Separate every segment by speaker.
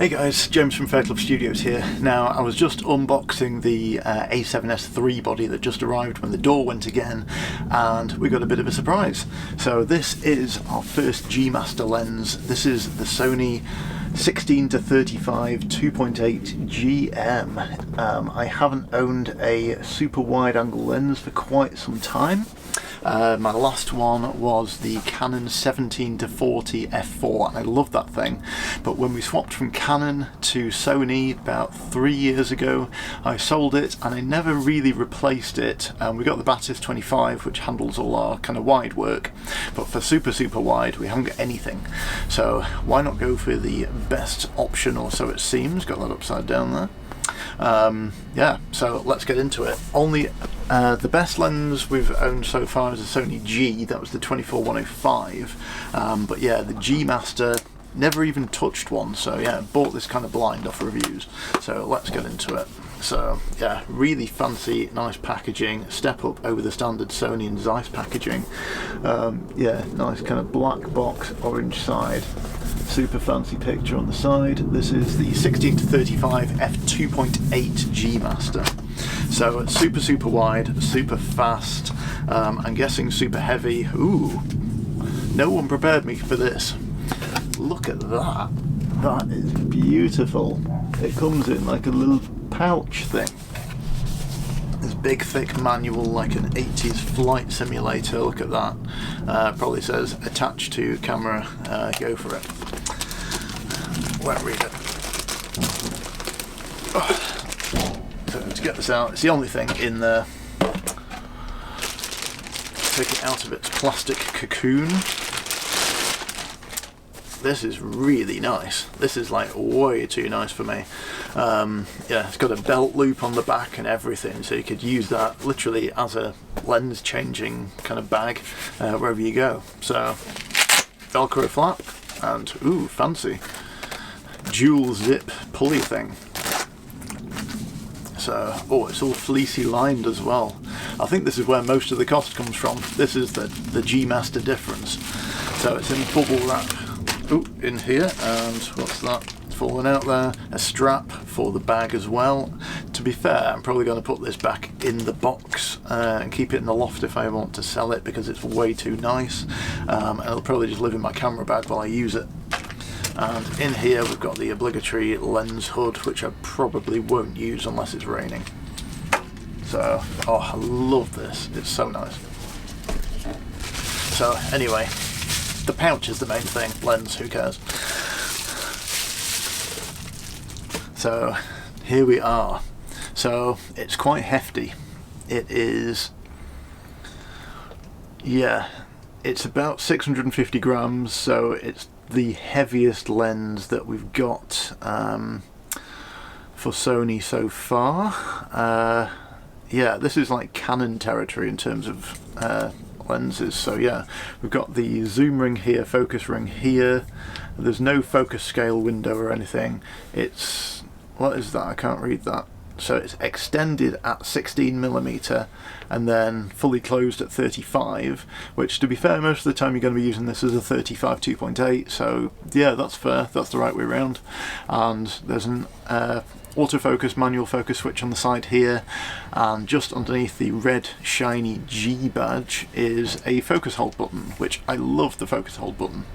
Speaker 1: Hey guys, James from Fairclough Studios here. Now, I was just unboxing the A7S III body that just arrived when the door went again, and we got a bit of a surprise. So this is our first G-Master lens. This is the Sony 16-35 2.8 GM. I haven't owned a super wide angle lens for quite some time. My last one was the Canon 17-40 f4, and I love that thing. But when we swapped from Canon to Sony about 3 years ago, I sold it and I never really replaced it. We got the Batis 25, which handles all our kind of wide work, but for super wide we haven't got anything. So why not go for the best option, or so it seems. Got that upside down there. Yeah, so let's get into it. The best lens we've owned so far is a Sony G. That was the 24-105. But yeah, the G-Master, never even touched one. So yeah, bought this kind of blind off reviews. So let's get into it. So yeah, really fancy, nice packaging. Step up over the standard Sony and Zeiss packaging. Yeah, nice kind of black box, orange side. Super fancy picture on the side. This is the 16-35 f2.8 G-Master. So it's super wide, super fast. I'm guessing super heavy. Ooh, no one prepared me for this. Look at that. That is beautiful. It comes in like a little pouch thing. This big thick manual, like an 80s flight simulator. Look at that. Probably says attached to camera. Go for it. Won't read it. So to get this out, it's the only thing in there. Take it out of its plastic cocoon. This is really nice. This is like way too nice for me. Yeah, it's got a belt loop on the back and everything, so you could use that literally as a lens changing kind of bag wherever you go. So Velcro flap and ooh, fancy dual zip pulley thing. So, oh, it's all fleecy lined as well. I think this is where most of the cost comes from. This is the G-Master difference. So it's in bubble wrap. Ooh, in here, and what's that falling out there? A strap for the bag as well. To be fair, I'm probably going to put this back in the box and keep it in the loft if I want to sell it, because it's way too nice. And it'll probably just live in my camera bag while I use it. And in here we've got the obligatory lens hood, which I probably won't use unless it's raining. So, oh, I love this. It's so nice. So anyway, the pouch is the main thing. Lens, who cares? So here we are. So it's quite hefty. It is, yeah, it's about 650 grams, so it's the heaviest lens that we've got for Sony so far. Yeah, this is like Canon territory in terms of lenses. So yeah, we've got the zoom ring here, focus ring here. There's no focus scale window or anything. It's, what is that? I can't read that. So it's extended at 16mm and then fully closed at 35, which, to be fair, most of the time you're going to be using this as a 35 2.8, so yeah, that's fair, that's the right way around. And there's an autofocus, manual focus switch on the side here, and just underneath the red shiny G badge is a focus hold button, which I love the focus hold button.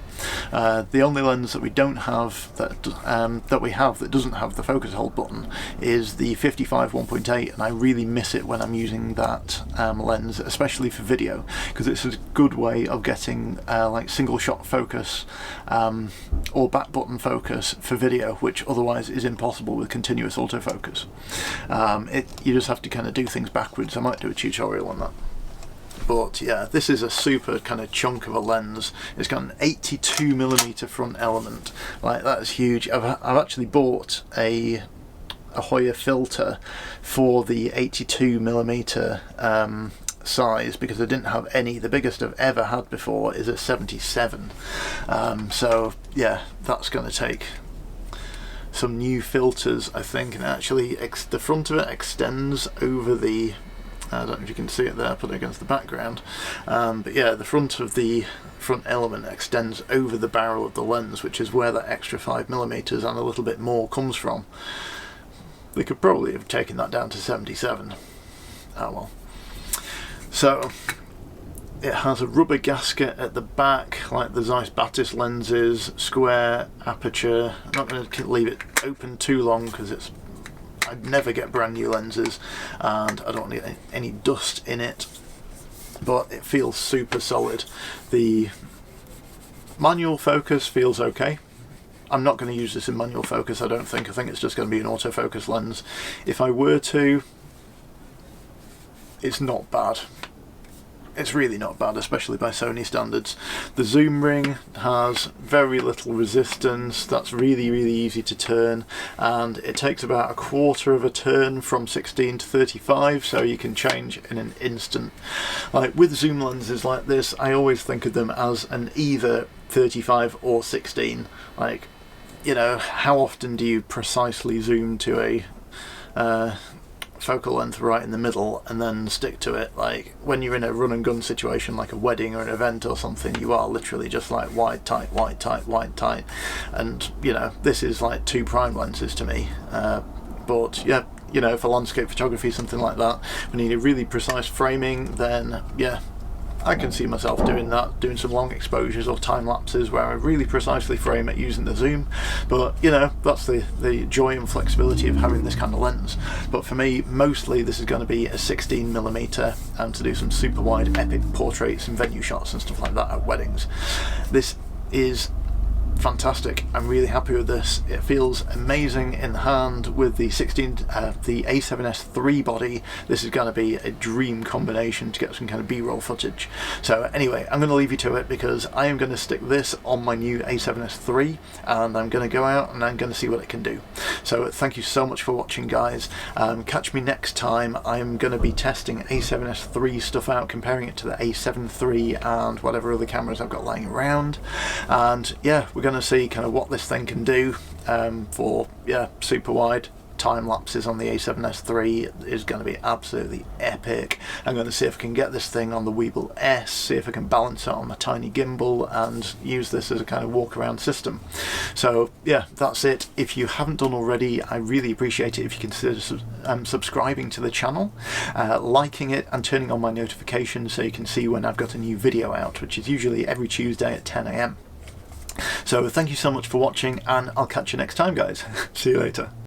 Speaker 1: The only lens that we don't have that we have that doesn't have the focus hold button is the 55 1.8, and I really miss it when I'm using that lens, especially for video, because it's a good way of getting like single shot focus or back button focus for video, which otherwise is impossible with continuous autofocus. You just have to kind of do things backwards. I might do a tutorial on that. But yeah, this is a super kind of chunk of a lens. It's got an 82mm front element. Like, that is huge. I've actually bought a Hoya filter for the 82mm size because I didn't have any. The biggest I've ever had before is a 77. So yeah, that's going to take some new filters, I think, and actually the front of it extends over the I don't know if you can see it there, put it against the background. But yeah, the front of the front element extends over the barrel of the lens, which is where that extra 5mm and a little bit more comes from. They could probably have taken that down to 77. Oh well. So it has a rubber gasket at the back, like the Zeiss Batis lenses, square aperture. I'm not going to leave it open too long because I'd never get brand new lenses and I don't want any dust in it, but it feels super solid. The manual focus feels okay. I'm not going to use this in manual focus, I don't think. I think it's just going to be an autofocus lens. If I were to, it's not bad. It's really not bad, especially by Sony standards. The zoom ring has very little resistance. That's really, really easy to turn, and it takes about a quarter of a turn from 16 to 35, so you can change in an instant. Like with zoom lenses like this, I always think of them as an either 35 or 16. Like, you know, how often do you precisely zoom to a focal length right in the middle and then stick to it? Like when you're in a run and gun situation like a wedding or an event or something, you are literally just like wide tight, wide tight, wide tight, and you know, this is like 2 prime lenses to me. But yeah, you know, for landscape photography, something like that, we need a really precise framing, then yeah, I can see myself doing that, doing some long exposures or time lapses where I really precisely frame it using the zoom. But you know, that's the joy and flexibility of having this kind of lens. But for me, mostly this is going to be a 16mm and to do some super wide epic portraits and venue shots and stuff like that at weddings. This is fantastic. I'm really happy with this. It feels amazing in the hand with the the A7S III body. This is going to be a dream combination to get some kind of B-roll footage. So anyway, I'm going to leave you to it because I am going to stick this on my new A7S III and I'm going to go out and I'm going to see what it can do. So thank you so much for watching, guys. Catch me next time. I'm going to be testing A7S III stuff out, comparing it to the A7 III and whatever other cameras I've got lying around, and yeah, we're going to see kind of what this thing can do for super wide time lapses on the A7S III. Is going to be absolutely epic. I'm going to see if I can get this thing on the Weebill S, see if I can balance it on my tiny gimbal and use this as a kind of walk around system. So yeah, that's it. If you haven't done already, I really appreciate it if you consider subscribing to the channel, liking it and turning on my notifications so you can see when I've got a new video out, which is usually every Tuesday at 10 AM. So thank you so much for watching and I'll catch you next time, guys. See you later.